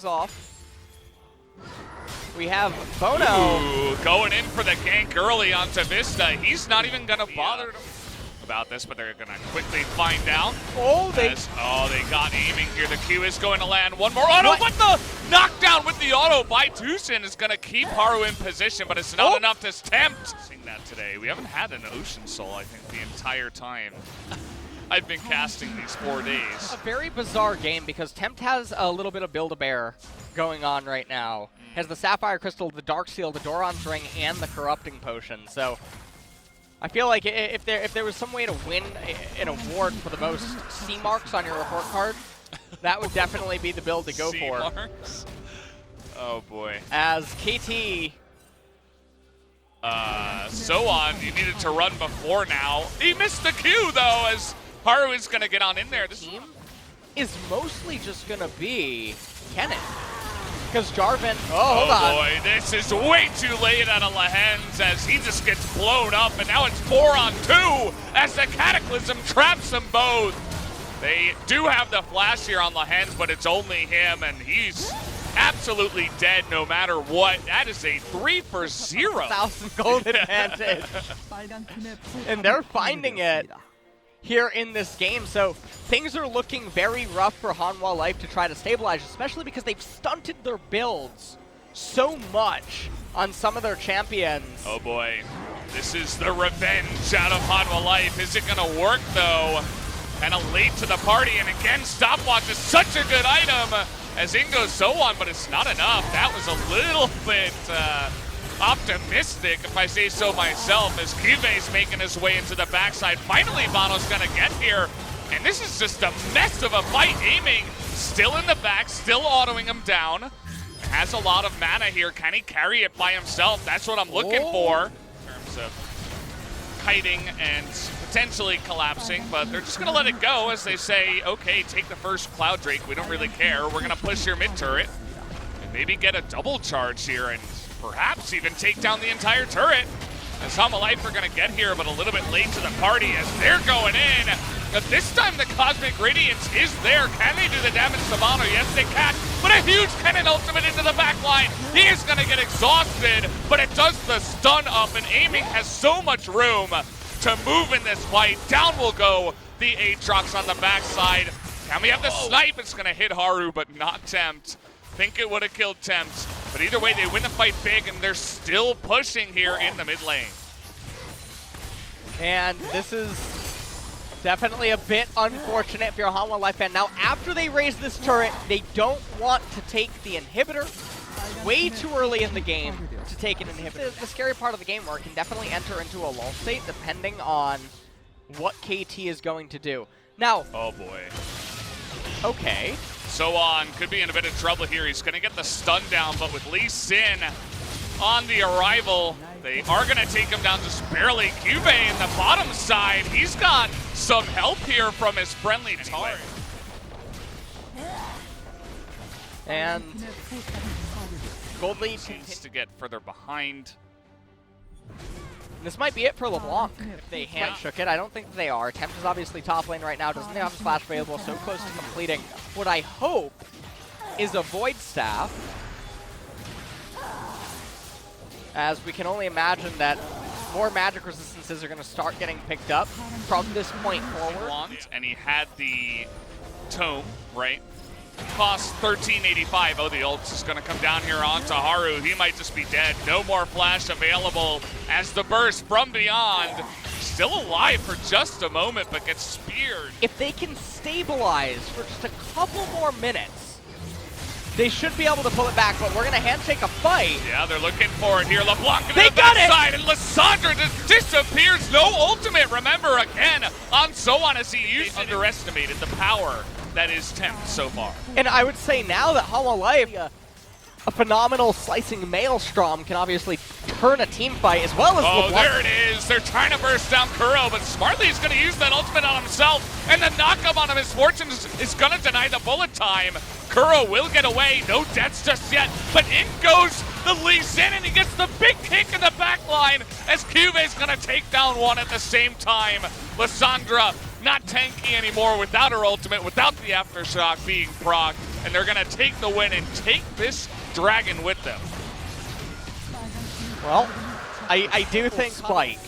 things off. We have Bono. Ooh, going in for the gank early onto Vista. He's not even going to bother about this, but they're going to quickly find out. Oh, they got aiming here. The Q is going to land one more auto, but the knockdown with the auto by Tucson is going to keep Haru in position, but it's not enough to tempt. Seeing that today, we haven't had an Ocean Soul, I think, the entire time I've been casting these 4 days. A very bizarre game because Tempt has a little bit of Build-A-Bear going on right now. Has the Sapphire Crystal, the Dark Seal, the Doran's Ring, and the Corrupting Potion. So I feel like if there was some way to win an award for the most C marks on your report card, that would definitely be the build to go for. Marks? Oh boy. As KT. So on, you needed to run before now. He missed the Q though, as Haru is going to get on in there. This team is mostly just going to be Kenneth. Because Jarvan, hold on. Boy, this is way too late out of Lehens as he just gets blown up, and now it's 4 on 2 as the Cataclysm traps them both. They do have the flash here on Lehens, but it's only him, and he's absolutely dead no matter what. That is a 3 for 0. 1,000 gold advantage. And they're finding it here in this game, so things are looking very rough for Hanwha Life to try to stabilize, especially because they've stunted their builds so much on some of their champions. Oh boy, this is the revenge out of Hanwha Life. Is it gonna work though? Kind of late to the party, and again, Stopwatch is such a good item as in goes so on, but it's not enough. That was a little bit optimistic, if I say so myself, as Cuve's making his way into the backside. Finally, Bono's gonna get here, and this is just a mess of a fight. Aiming, still in the back, still autoing him down. Has a lot of mana here. Can he carry it by himself? That's what I'm looking for in terms of kiting and potentially collapsing, but they're just gonna let it go as they say, okay, take the first Cloud Drake. We don't really care. We're gonna push your mid turret and maybe get a double charge here and perhaps even take down the entire turret. As Hanwha Life are going to get here, but a little bit late to the party as they're going in. But this time the Cosmic Radiance is there. Can they do the damage to Bono? Yes, they can. But a huge cannon ultimate into the back line. He is going to get exhausted, but it does the stun up, and Aiming has so much room to move in this fight. Down will go the Aatrox on the backside. Can we have the snipe? It's going to hit Haru, but not Tempt. Think it would have killed Tempt. But either way, they win the fight big, and they're still pushing here in the mid lane. And this is definitely a bit unfortunate if you're a Hanwha Life fan. Now, after they raise this turret, they don't want to take the inhibitor. Way too early in the game to take an inhibitor. The scary part of the game where it can definitely enter into a lull state depending on what KT is going to do. Now, oh boy. Okay. So on could be in a bit of trouble here. He's going to get the stun down, but with Lee Sin on the arrival, they are going to take him down just barely. Cube in the bottom side, he's got some help here from his friendly Tar. And Gold lead needs to get further behind. This might be it for LeBlanc if they hand shook it. I don't think they are. Tempt is obviously top lane right now. Doesn't have a splash available, so close to completing. What I hope is a Void Staff, as we can only imagine that more magic resistances are going to start getting picked up from this point forward. And he had the tome, right? Cost 1385. Oh, the ult is going to come down here onto Haru. He might just be dead. No more flash available as the burst from beyond. Still alive for just a moment, but gets speared. If they can stabilize for just a couple more minutes, they should be able to pull it back, but we're going to handshake a fight. Yeah, they're looking for it here. LeBlanc into the backside, and Lissandra just disappears. No ultimate, remember, again, on Soan as he underestimated the power that is Tempt so far. And I would say now that Hanwha Life, a phenomenal slicing Maelstrom can obviously turn a team fight as well as LeBlanc. There it is. They're trying to burst down Kuro, but smartly he's going to use that ultimate on himself, and the knockup on his fortunes is going to deny the bullet time. Kuro will get away. No deaths just yet, but in goes the Lee Sin, and he gets the big kick in the back line as Cube is going to take down one at the same time. Lissandra not tanky anymore without her ultimate, without the aftershock being proc, and they're gonna take the win and take this dragon with them. Well, I do think Spike.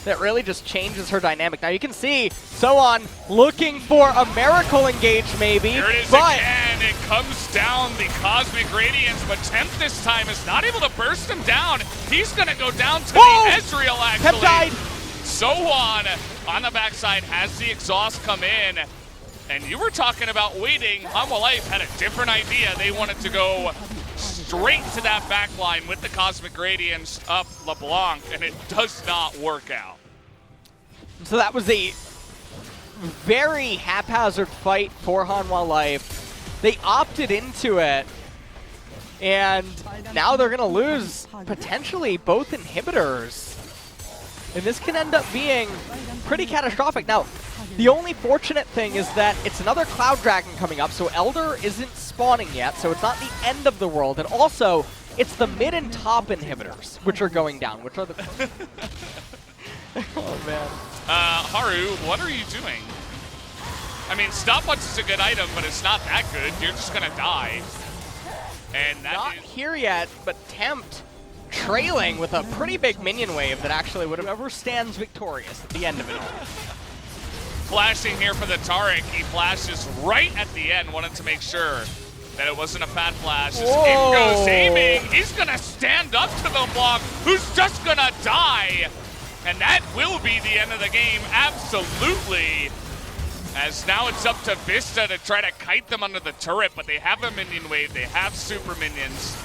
That really just changes her dynamic. Now you can see Soan looking for a miracle engage maybe, Here it is but again. It comes down the Cosmic Radiance, but Temp this time is not able to burst him down. He's going to go down to the Ezreal, actually. Temp died. Soan on the backside has the exhaust come in. And you were talking about waiting. Hanwha Life had a different idea. They wanted to go straight to that back line with the Cosmic Radiance up LeBlanc, and it does not work out. So that was a very haphazard fight for Hanwha Life. They opted into it, and now they're going to lose potentially both inhibitors. And this can end up being pretty catastrophic. Now, the only fortunate thing is that it's another Cloud Dragon coming up, so Elder isn't spawning yet, so it's not the end of the world. And also, it's the mid and top inhibitors which are going down, which are the... Oh, man. Haru, what are you doing? I mean, Stopwatch is a good item, but it's not that good. You're just going to die. And that Not here yet, but Tempt trailing with a pretty big minion wave that actually would have whoever stands victorious at the end of it all. Flashing here for the Taric. He flashes right at the end. Wanted to make sure that it wasn't a fat flash. As Ingo's aiming, he's going to stand up to the block, who's just going to die. And that will be the end of the game, absolutely. As now it's up to Vista to try to kite them under the turret, but they have a minion wave, they have super minions.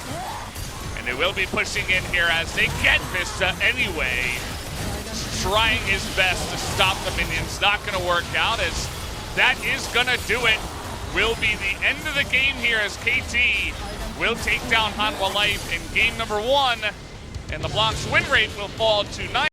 And they will be pushing in here as they get Vista anyway. Trying his best to stop the minions. Not going to work out, as that is going to do it. Will be the end of the game here as KT will take down Hanwha Life in game number 1. And LeBlanc's win rate will fall to 9.